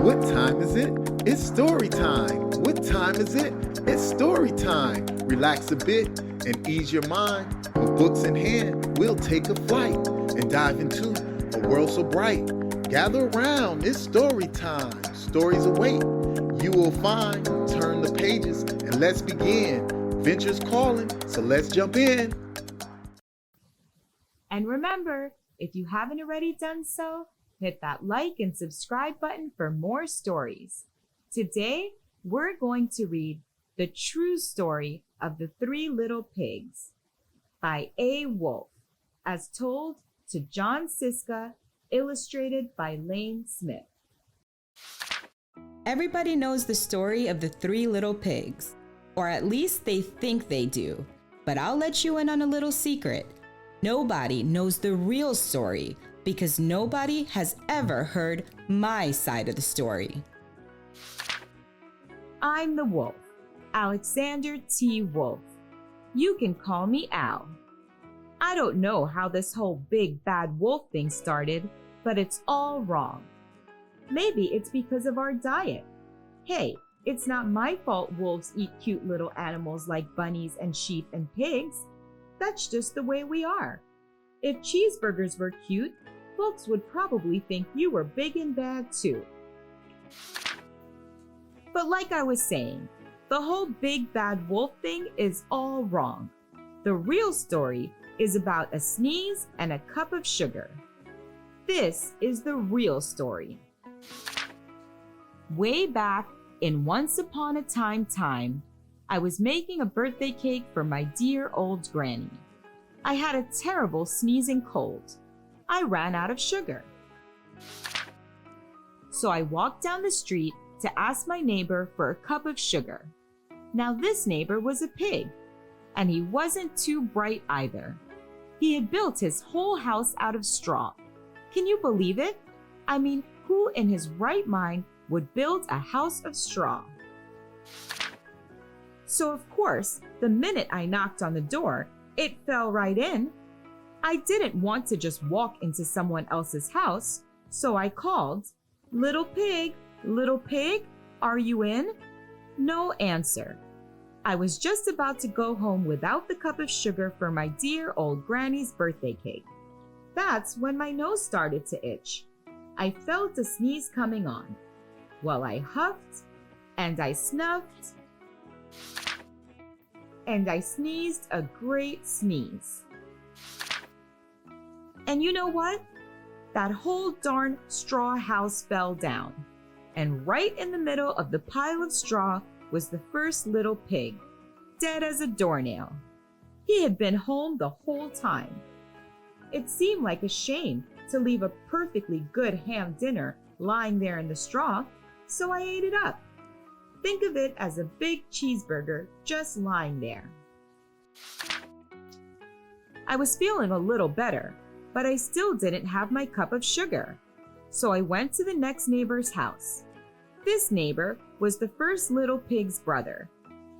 What time is it? It's story time. What time is it? It's story time. Relax a bit and ease your mind. With books in hand, we'll take a flight and dive into a world so bright. Gather around, it's story time. Stories await. You will find. Turn the pages and let's begin. Adventure's calling, so let's jump in. And remember, if you haven't already done so, hit that like and subscribe button for more stories. Today, we're going to read The True Story of the Three Little Pigs by A. Wolfe, as told to Jon Scieszka, illustrated by Lane Smith. Everybody knows the story of the Three Little Pigs, or at least they think they do. But I'll let you in on a little secret. Nobody knows the real story because nobody has ever heard my side of the story. I'm the wolf, Alexander T. Wolfe. You can call me Al. I don't know how this whole big bad wolf thing started, but it's all wrong. Maybe it's because of our diet. Hey, it's not my fault wolves eat cute little animals like bunnies and sheep and pigs. That's just the way we are. If cheeseburgers were cute, folks would probably think you were big and bad too. But like I was saying, the whole big bad wolf thing is all wrong. The real story is about a sneeze and a cup of sugar. This is the real story. Way back in Once Upon a Time, I was making a birthday cake for my dear old granny. I had a terrible sneezing cold. I ran out of sugar. So I walked down the street to ask my neighbor for a cup of sugar. Now this neighbor was a pig, and he wasn't too bright either. He had built his whole house out of straw. Can you believe it? I mean, who in his right mind would build a house of straw? So of course, the minute I knocked on the door, it fell right in. I didn't want to just walk into someone else's house, so I called, little pig, are you in?" No answer. I was just about to go home without the cup of sugar for my dear old granny's birthday cake. That's when my nose started to itch. I felt a sneeze coming on. Well, I huffed, and I snuffed, and I sneezed a great sneeze. And you know what? That whole darn straw house fell down. And right in the middle of the pile of straw was the first little pig, dead as a doornail. He had been home the whole time. It seemed like a shame to leave a perfectly good ham dinner lying there in the straw, so I ate it up. Think of it as a big cheeseburger just lying there. I was feeling a little better, but I still didn't have my cup of sugar. So I went to the next neighbor's house. This neighbor was the first little pig's brother.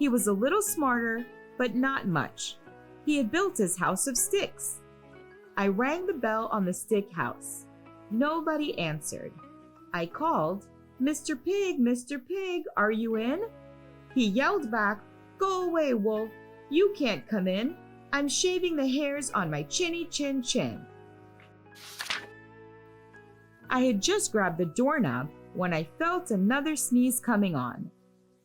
He was a little smarter, but not much. He had built his house of sticks. I rang the bell on the stick house. Nobody answered. I called, Mr. Pig, are you in?" He yelled back, "Go away, wolf. You can't come in. I'm shaving the hairs on my chinny chin. I had just grabbed the doorknob when I felt another sneeze coming on.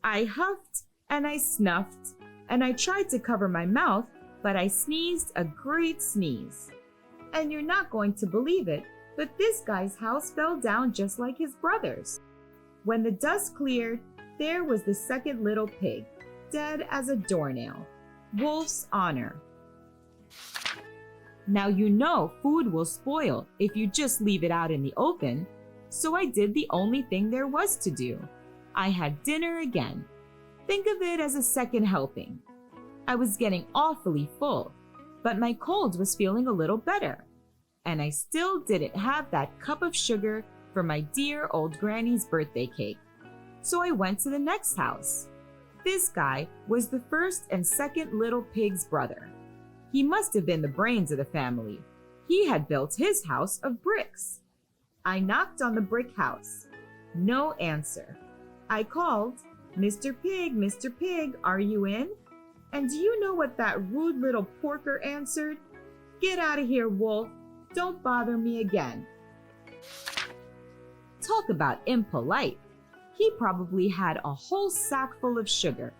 I huffed and I snuffed, and I tried to cover my mouth, but I sneezed a great sneeze. And you're not going to believe it, but this guy's house fell down just like his brother's. When the dust cleared, there was the second little pig, dead as a doornail. Wolf's honor. Now you know food will spoil if you just leave it out in the open, so I did the only thing there was to do. I had dinner again. Think of it as a second helping. I was getting awfully full, but my cold was feeling a little better, and I still didn't have that cup of sugar for my dear old granny's birthday cake. So I went to the next house. This guy was the first and second little pig's brother. He must have been the brains of the family. He had built his house of bricks. I knocked on the brick house. No answer. I called, Mr. Pig, are you in? And do you know what that rude little porker answered? Get out of here, Wolf. Don't bother me again. Talk about impolite. He probably had a whole sack full of sugar,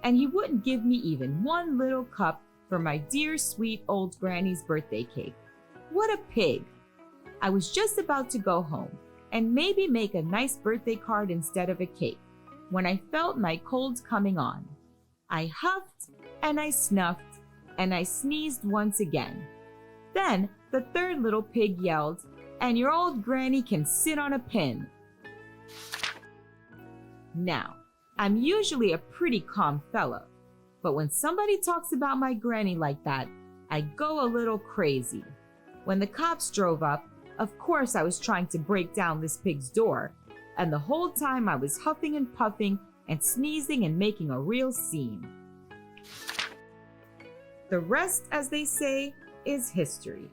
and he wouldn't give me even one little cup for my dear sweet old granny's birthday cake. What a pig! I was just about to go home and maybe make a nice birthday card instead of a cake when I felt my cold coming on. I huffed and I snuffed and I sneezed once again. Then the third little pig yelled, "And your old granny can sit on a pin." Now, I'm usually a pretty calm fellow, but when somebody talks about my granny like that, I go a little crazy. When the cops drove up, of course I was trying to break down this pig's door, and the whole time I was huffing and puffing and sneezing and making a real scene. The rest, as they say, is history.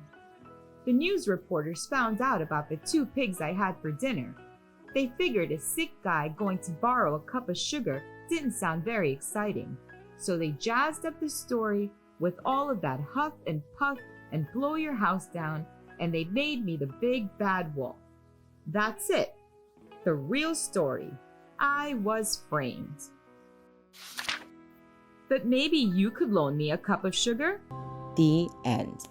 The news reporters found out about the 2 pigs I had for dinner. They figured a sick guy going to borrow a cup of sugar didn't sound very exciting, so they jazzed up the story with all of that huff and puff and blow your house down, and they made me the big bad wolf. That's it. The real story. I was framed. But maybe you could loan me a cup of sugar? The end.